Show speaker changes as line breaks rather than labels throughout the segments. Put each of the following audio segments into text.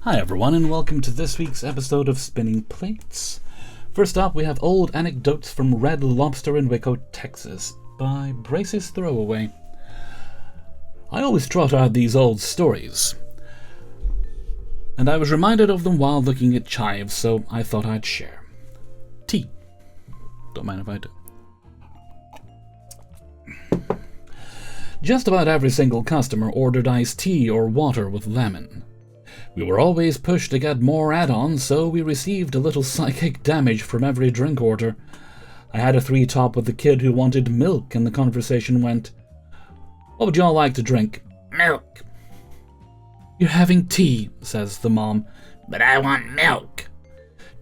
Hi everyone, and welcome to this week's episode of Spinning Plates. First up, we have Old Anecdotes from Red Lobster in Waco, Texas, by Braces Throwaway. I always trot out these old stories, and I was reminded of them while looking at chives, so I thought I'd share. Tea. Don't mind if I do. Just about every single customer ordered iced tea or water with lemon. We were always pushed to get more add-ons, so we received a little psychic damage from every drink order. I had a 3-top with the kid who wanted milk, and the conversation went, "What would y'all like to drink?" "Milk." "You're having tea," says the mom. "But I want milk."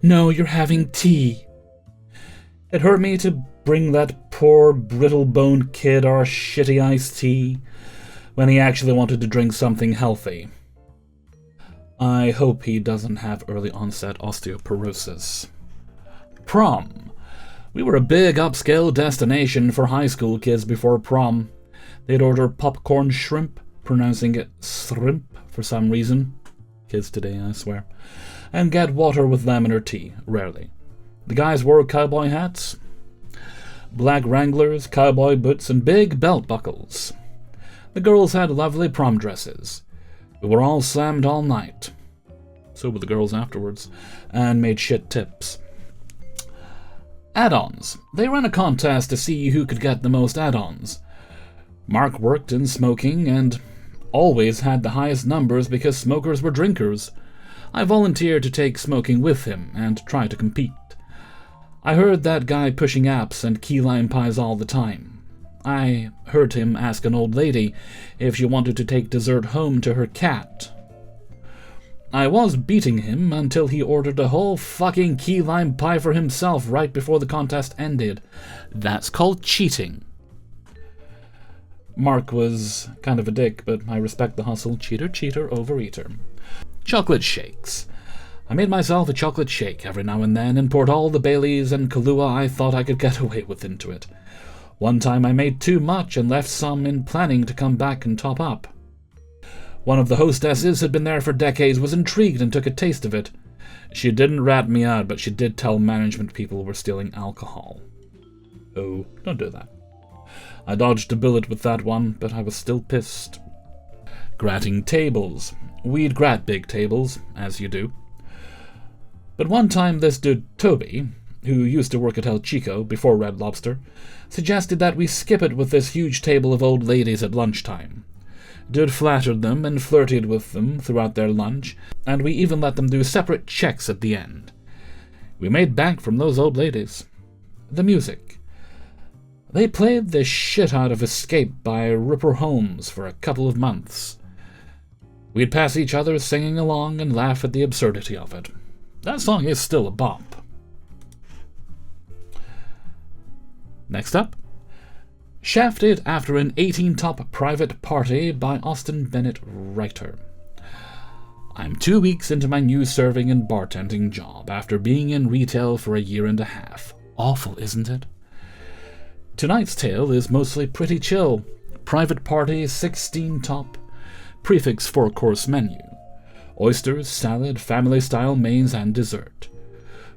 "No, you're having tea." It hurt me to bring that poor, brittle-boned kid our shitty iced tea when he actually wanted to drink something healthy. I hope he doesn't have early onset osteoporosis. Prom. We were a big upscale destination for high school kids before prom. They'd order popcorn shrimp, pronouncing it shrimp for some reason. Kids today, I swear. And get water with lemon or tea, rarely. The guys wore cowboy hats, black Wranglers, cowboy boots, and big belt buckles. The girls had lovely prom dresses. We were all slammed all night. So were the girls afterwards, and made shit tips. Add-ons. They ran a contest to see who could get the most add-ons. Mark worked in smoking and always had the highest numbers because smokers were drinkers. I volunteered to take smoking with him and try to compete. I heard that guy pushing apps and key lime pies all the time. I heard him ask an old lady if she wanted to take dessert home to her cat. I was beating him until he ordered a whole fucking key lime pie for himself right before the contest ended. That's called cheating. Mark was kind of a dick, but I respect the hustle. Cheater, cheater, overeater. Chocolate shakes. I made myself a chocolate shake every now and then and poured all the Baileys and Kahlua I thought I could get away with into it. One time I made too much and left some in planning to come back and top up. One of the hostesses who had been there for decades was intrigued and took a taste of it. She didn't rat me out, but she did tell management people were stealing alcohol. Oh, don't do that. I dodged a bullet with that one, but I was still pissed. Gratting tables. We'd grat big tables, as you do. But one time this dude, Toby, who used to work at El Chico before Red Lobster, suggested that we skip it with this huge table of old ladies at lunchtime. Dude flattered them and flirted with them throughout their lunch, and we even let them do separate checks at the end. We made bank from those old ladies. The music. They played the shit out of Escape by Ripper Holmes for a couple of months. We'd pass each other singing along and laugh at the absurdity of it. That song is still a bop. Next up, Shafted after an 18-top private party by Austin Bennett Writer. I'm 2 weeks into my new serving and bartending job after being in retail for a year and a half. Awful, isn't it? Tonight's tale is mostly pretty chill. Private party, 16-top, prefix 4-course menu. Oysters, salad, family-style mains, and dessert.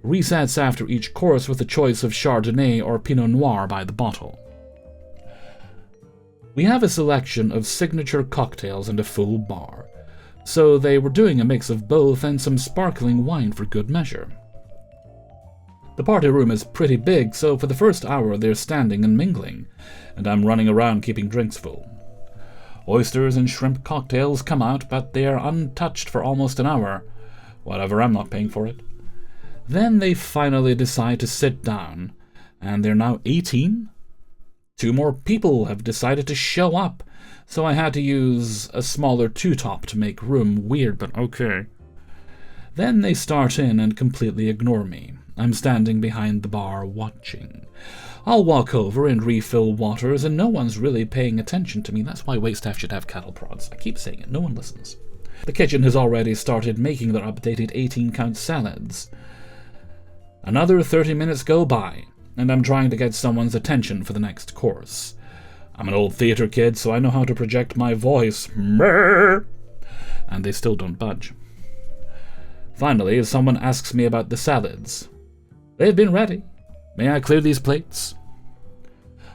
Resets after each course with a choice of Chardonnay or Pinot Noir by the bottle. We have a selection of signature cocktails and a full bar, so they were doing a mix of both and some sparkling wine for good measure. The party room is pretty big, so for the first hour they're standing and mingling, and I'm running around keeping drinks full. Oysters and shrimp cocktails come out, but they are untouched for almost an hour. Whatever, I'm not paying for it. Then they finally decide to sit down, and they're now 18? 2 more people have decided to show up, so I had to use a smaller 2-top to make room. Weird, but okay. Then they start in and completely ignore me. I'm standing behind the bar watching. I'll walk over and refill waters, and no one's really paying attention to me. That's why waitstaff should have cattle prods. I keep saying it, no one listens. The kitchen has already started making their updated 18-count salads. Another 30 minutes go by, and I'm trying to get someone's attention for the next course. I'm an old theater kid, so I know how to project my voice. And they still don't budge. Finally, someone asks me about the salads. They've been ready. May I clear these plates?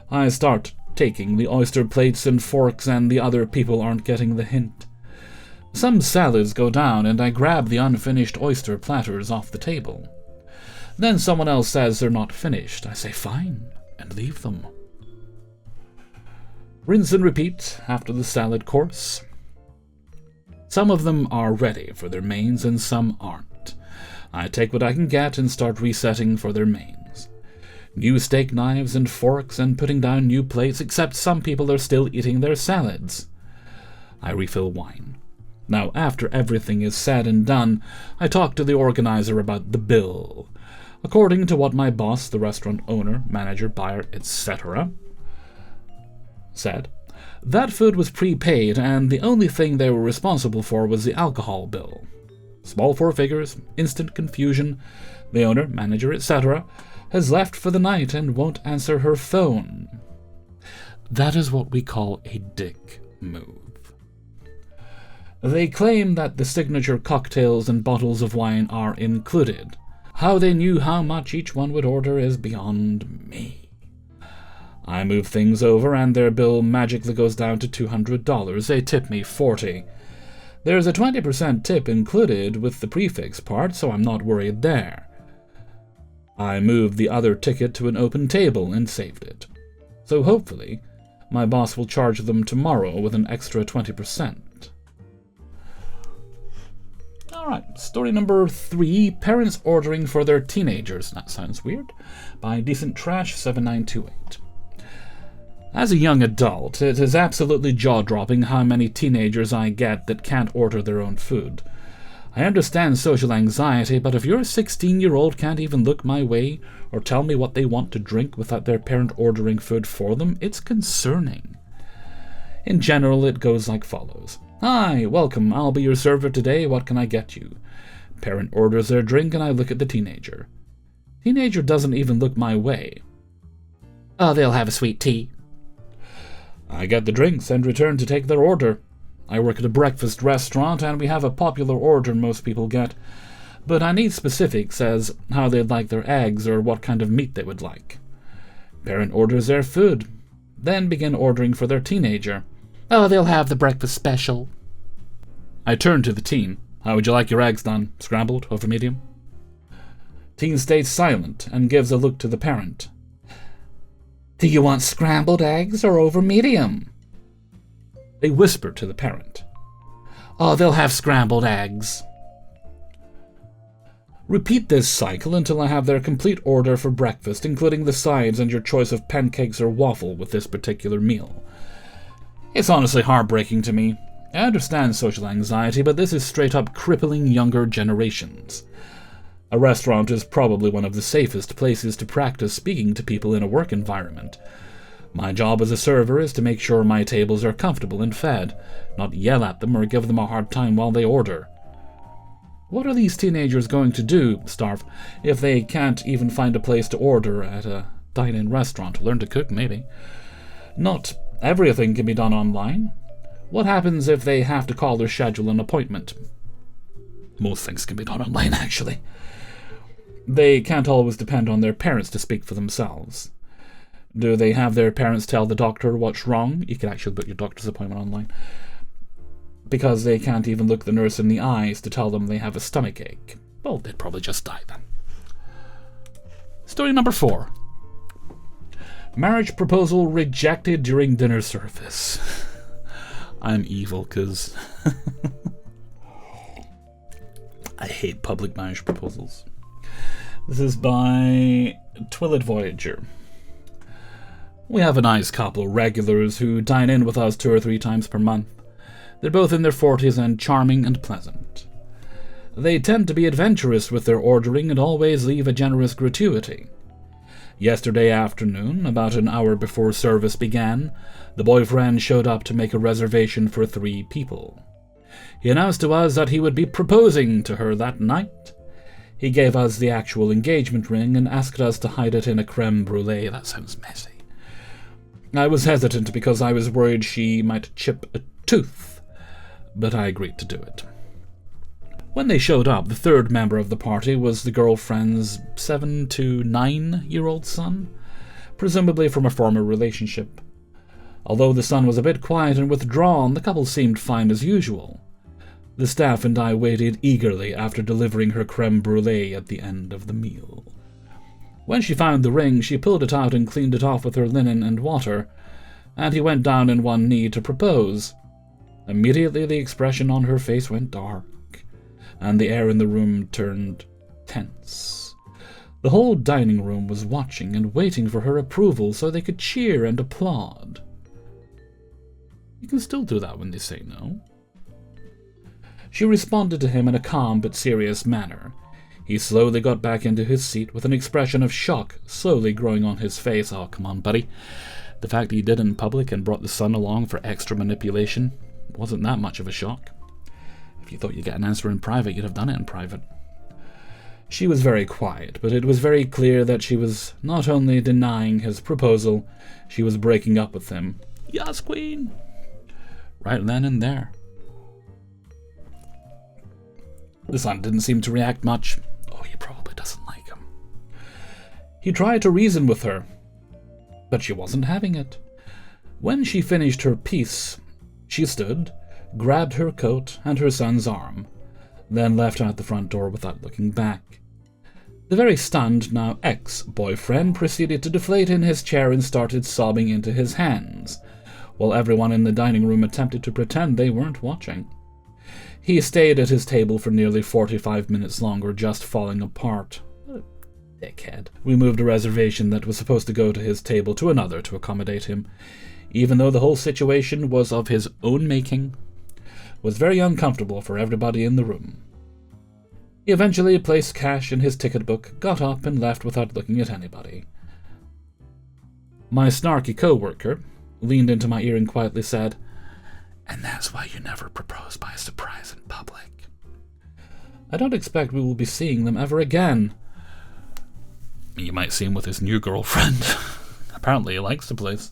I start taking the oyster plates and forks, and the other people aren't getting the hint. Some salads go down, and I grab the unfinished oyster platters off the table. Then someone else says they're not finished. I say fine, and leave them. Rinse and repeat after the salad course. Some of them are ready for their mains, and some aren't. I take what I can get and start resetting for their mains. New steak knives and forks and putting down new plates, except some people are still eating their salads. I refill wine. Now, after everything is said and done, I talk to the organizer about the bill. According to what my boss, the restaurant owner, manager, buyer, etc., said, that food was prepaid, and the only thing they were responsible for was the alcohol bill. Small four figures, instant confusion. The owner, manager, etc., has left for the night and won't answer her phone. That is what we call a dick move. They claim that the signature cocktails and bottles of wine are included. How they knew how much each one would order is beyond me. I move things over, and their bill magically goes down to $200. They tip me $40. There's a 20% tip included with the prefix part, so I'm not worried there. I moved the other ticket to an open table and saved it. So hopefully, my boss will charge them tomorrow with an extra 20%. Alright, story number 3, Parents Ordering for Their Teenagers. That sounds weird. By Decent Trash 7928. As a young adult, it is absolutely jaw-dropping how many teenagers I get that can't order their own food. I understand social anxiety, but if your 16-year-old can't even look my way or tell me what they want to drink without their parent ordering food for them, it's concerning. In general, it goes like follows. Hi, welcome, I'll be your server today, what can I get you? Parent orders their drink and I look at the teenager. Teenager doesn't even look my way. Oh, they'll have a sweet tea. I get the drinks and return to take their order. I work at a breakfast restaurant and we have a popular order most people get, but I need specifics as how they'd like their eggs or what kind of meat they would like. Parent orders their food, then begin ordering for their teenager. Oh, they'll have the breakfast special. I turn to the teen. How would you like your eggs done? Scrambled, over medium? Teen stays silent and gives a look to the parent. Do you want scrambled eggs or over medium? They whisper to the parent. Oh, they'll have scrambled eggs. Repeat this cycle until I have their complete order for breakfast, including the sides and your choice of pancakes or waffle with this particular meal. It's honestly heartbreaking to me. I understand social anxiety, but this is straight up crippling younger generations. A restaurant is probably one of the safest places to practice speaking to people in a work environment. My job as a server is to make sure my tables are comfortable and fed, not yell at them or give them a hard time while they order. What are these teenagers going to do, starve, if they can't even find a place to order at a dine-in restaurant? Learn to cook, maybe. Not everything can be done online. What happens if they have to call or schedule an appointment? Most things can be done online, actually. They can't always depend on their parents to speak for themselves. Do they have their parents tell the doctor what's wrong? You can actually book your doctor's appointment online. Because they can't even look the nurse in the eyes to tell them they have a stomachache. Well, they'd probably just die then. Story number 4. Marriage proposal rejected during dinner service. I'm evil because I hate public marriage proposals. This is by Twilight Voyager. We have a nice couple of regulars who dine in with us 2 or 3 times per month. They're both in their 40s and charming and pleasant. They tend to be adventurous with their ordering and always leave a generous gratuity. Yesterday afternoon, about an hour before service began, the boyfriend showed up to make a reservation for 3 people. He announced to us that he would be proposing to her that night. He gave us the actual engagement ring and asked us to hide it in a creme brulee. That sounds messy. I was hesitant because I was worried she might chip a tooth, but I agreed to do it. When they showed up, the third member of the party was the girlfriend's 7 to 9-year-old son, presumably from a former relationship. Although the son was a bit quiet and withdrawn, the couple seemed fine as usual. The staff and I waited eagerly after delivering her creme brulee at the end of the meal. When she found the ring, she pulled it out and cleaned it off with her linen and water, and he went down on one knee to propose. Immediately the expression on her face went dark, and the air in the room turned tense. The whole dining room was watching and waiting for her approval so they could cheer and applaud. You can still do that when they say no. She responded to him in a calm but serious manner. He slowly got back into his seat with an expression of shock slowly growing on his face. Oh, come on, buddy. The fact that you did it in public and brought the son along for extra manipulation wasn't that much of a shock. If you thought you'd get an answer in private, you'd have done it in private. She was very quiet, but it was very clear that she was not only denying his proposal, she was breaking up with him. Yes, queen! Right then and there. The son didn't seem to react much. Oh, he probably doesn't like him. He tried to reason with her, but she wasn't having it. When she finished her piece, she stood, grabbed her coat and her son's arm, then left out the front door without looking back. The very stunned, now ex-boyfriend proceeded to deflate in his chair and started sobbing into his hands, while everyone in the dining room attempted to pretend they weren't watching. He stayed at his table for nearly 45 minutes longer, just falling apart. What a dickhead. We moved a reservation that was supposed to go to his table to another to accommodate him, even though the whole situation was of his own making. It was very uncomfortable for everybody in the room. He eventually placed cash in his ticket book, got up, and left without looking at anybody. My snarky co-worker leaned into my ear and quietly said, "And that's why you never propose by surprise in public." I don't expect we will be seeing them ever again. You might see him with his new girlfriend. Apparently he likes the place.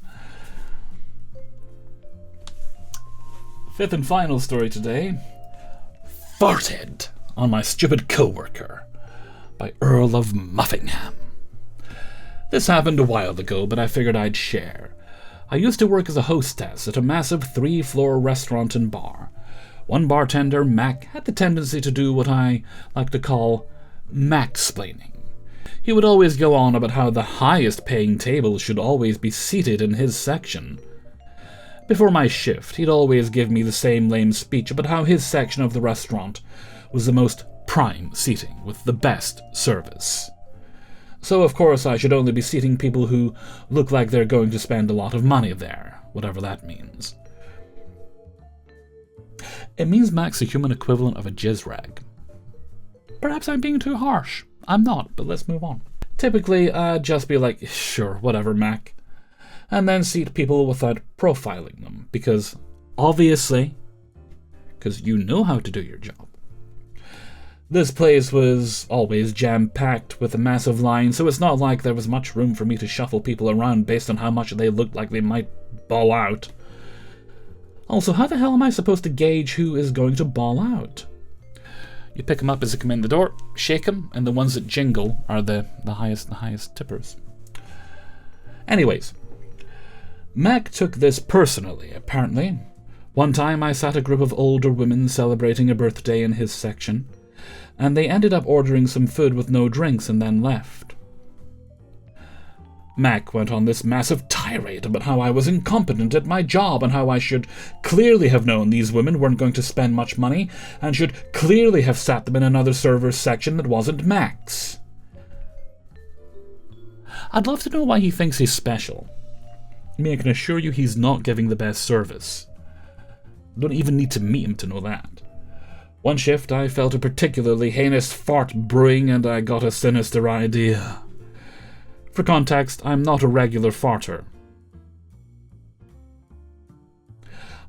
Fifth and final story today. Farted on My Stupid Co-Worker by Earl of Muffingham. This happened a while ago, but I figured I'd share. I used to work as a hostess at a massive 3-floor restaurant and bar. One bartender, Mac, had the tendency to do what I like to call Mac-splaining. He would always go on about how the highest-paying table should always be seated in his section. Before my shift, he'd always give me the same lame speech about how his section of the restaurant was the most prime seating, with the best service. So, of course, I should only be seating people who look like they're going to spend a lot of money there, whatever that means. It means Mac's the human equivalent of a jizz rag. Perhaps I'm being too harsh. I'm not, but let's move on. Typically, I'd just be like, sure, whatever, Mac. And then seat people without profiling them, because, obviously, because you know how to do your job. This place was always jam-packed with a massive line, so it's not like there was much room for me to shuffle people around based on how much they looked like they might ball out. Also, how the hell am I supposed to gauge who is going to ball out? You pick them up as they come in the door, shake them, and the ones that jingle are the highest tippers. Anyways, Mac took this personally, apparently. One time I sat a group of older women celebrating a birthday in his section, and they ended up ordering some food with no drinks and then left. Mac went on this massive tirade about how I was incompetent at my job and how I should clearly have known these women weren't going to spend much money and should clearly have sat them in another server's section that wasn't Mac's. I'd love to know why he thinks he's special. I mean, I can assure you he's not giving the best service. I don't even need to meet him to know that. One shift, I felt a particularly heinous fart brewing, and I got a sinister idea. For context, I'm not a regular farter.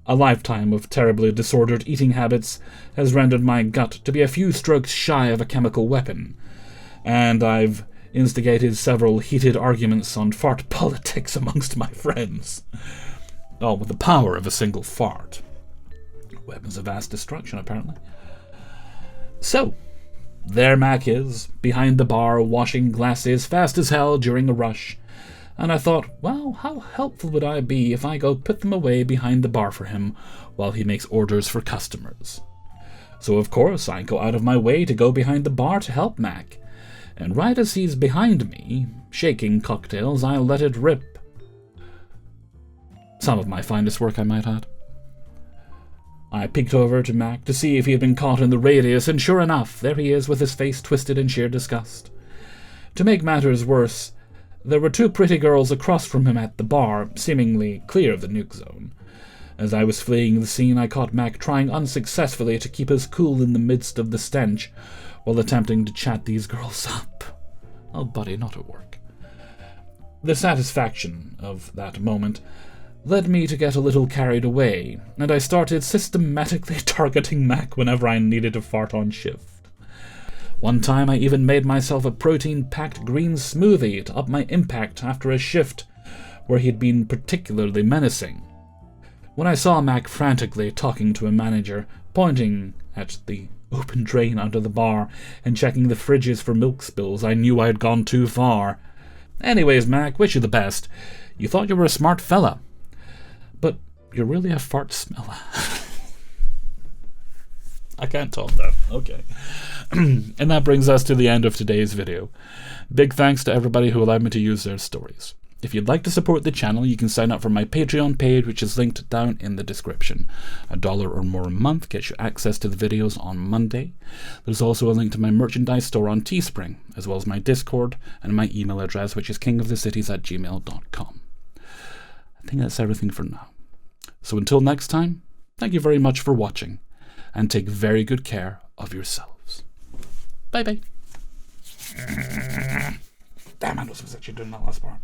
A lifetime of terribly disordered eating habits has rendered my gut to be a few strokes shy of a chemical weapon, and I've instigated several heated arguments on fart politics amongst my friends. All with the power of a single fart. Weapons of vast destruction, apparently. So, there Mac is, behind the bar, washing glasses fast as hell during a rush. And I thought, well, how helpful would I be if I go put them away behind the bar for him while he makes orders for customers. So of course I go out of my way to go behind the bar to help Mac. And right as he's behind me, shaking cocktails, I let it rip. Some of my finest work, I might add. I peeked over to Mac to see if he had been caught in the radius, and sure enough, there he is with his face twisted in sheer disgust. To make matters worse, there were two pretty girls across from him at the bar, seemingly clear of the nuke zone. As I was fleeing the scene, I caught Mac trying unsuccessfully to keep his cool in the midst of the stench, while attempting to chat these girls up. Oh, buddy, not at work. The satisfaction of that moment led me to get a little carried away, and I started systematically targeting Mac whenever I needed to fart on shift. One time I even made myself a protein-packed green smoothie to up my impact after a shift where he'd been particularly menacing. When I saw Mac frantically talking to a manager, pointing at the open drain under the bar and checking the fridges for milk spills, I knew I had gone too far. Anyways, Mac, wish you the best. You thought you were a smart fella, but you're really a fart smeller. I can't talk that. Okay. And that brings us to the end of today's video. Big thanks to everybody who allowed me to use their stories. If you'd like to support the channel, you can sign up for my Patreon page, which is linked down in the description. $1 or more a month gets you access to the videos on Monday. There's also a link to my merchandise store on Teespring, as well as my Discord and my email address, which is kingofthecities@gmail.com. I think that's everything for now. So until next time, thank you very much for watching, and take very good care of yourselves. Bye-bye. Damn, I was actually doing that last part.